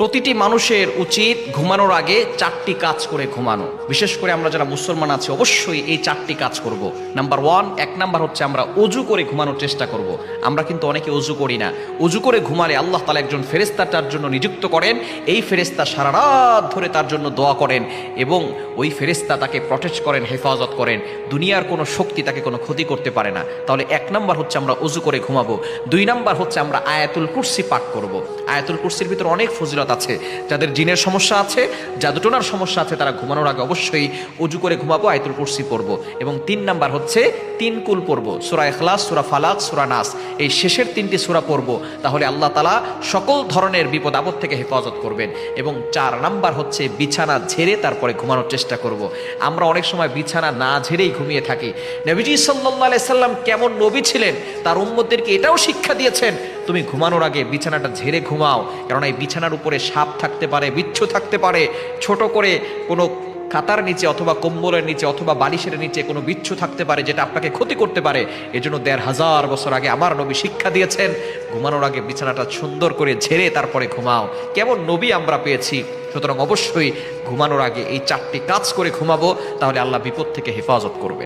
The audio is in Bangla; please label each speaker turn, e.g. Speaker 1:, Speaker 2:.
Speaker 1: প্রতিটি মানুষের উচিত ঘুমানোর আগে 4টি কাজ করে ঘুমানো। বিশেষ করে আমরা যারা মুসলমান আছি অবশ্যই এই 4টি কাজ করব। নাম্বার 1, এক নাম্বার হচ্ছে আমরা অজু করে ঘুমানোর চেষ্টা করব। আমরা কিন্তু অনেকে অজু করি না। অজু করে ঘুমালে আল্লাহ তাআলা একজন ফেরেশতা তার জন্য নিযুক্ত করেন। এই ফেরেশতা সারা রাত ধরে তার জন্য দোয়া করেন এবং ওই ফেরেশতা তাকে প্রটেক্ট করেন, হেফাজত করেন। দুনিয়ার কোনো শক্তি তাকে কোনো ক্ষতি করতে পারে না। তাহলে 1 নাম্বার হচ্ছে আমরা অজু করে ঘুমাবো। 2 নাম্বার হচ্ছে আমরা আয়াতুল কুরসি পাঠ করব। আয়াতুল কুরসির ভিতরে অনেক ফজিলত আছে। যাদের জিনের সমস্যা আছে, জাদুটোনার সমস্যা আছে, তারা ঘুমানোর আগে অবশ্যই অজু করে ঘুমাবো, আয়াতুল কুরসি পড়বো। এবং 3 নাম্বার হচ্ছে 3 কুল পড়বো, সূরা ইখলাস, সূরা ফালাক, সূরা নাস। এই শেষের 3টি সূরা পড়বো, তাহলে আল্লাহ তাআলা সকল ধরনের বিপদ আপদ থেকে হেফাজত করবেন। এবং 4 নাম্বার হচ্ছে বিছানা ঝেড়ে তারপরে ঘুমানোর চেষ্টা করব। আমরা অনেক সময় বিছানা না ঝেড়েই ঘুমিয়ে থাকি। নবীজি সাল্লাল্লাহু আলাইহি সাল্লাম কেমন নবী ছিলেন, তার উম্মতদেরকে এটাও শিক্ষা দিয়েছেন, তুমি ঘুমানোর আগে বিছানাটা ঝেড়ে ঘুমাও। কারণ এই বিছানার উপরে সাপ থাকতে পারে, বিচ্ছু থাকতে পারে, ছোট করে কোনো খাতার নিচে অথবা কম্বলের নিচে অথবা বালিশের নিচে কোনো বিচ্ছু থাকতে পারে, যেটা আপনাকে ক্ষতি করতে পারে। এজন্য 1500 বছর আগে আমার নবী শিক্ষা দিয়েছেন, ঘুমানোর আগে বিছানাটা সুন্দর করে ঝেড়ে তারপরে ঘুমাও। কেমন নবী আমরা পেয়েছি। সুতরাং অবশ্যই ঘুমানোর আগে এই 4টি কাজ করে ঘুমাবো, তাহলে আল্লাহ বিপদ থেকে হেফাজত করবে।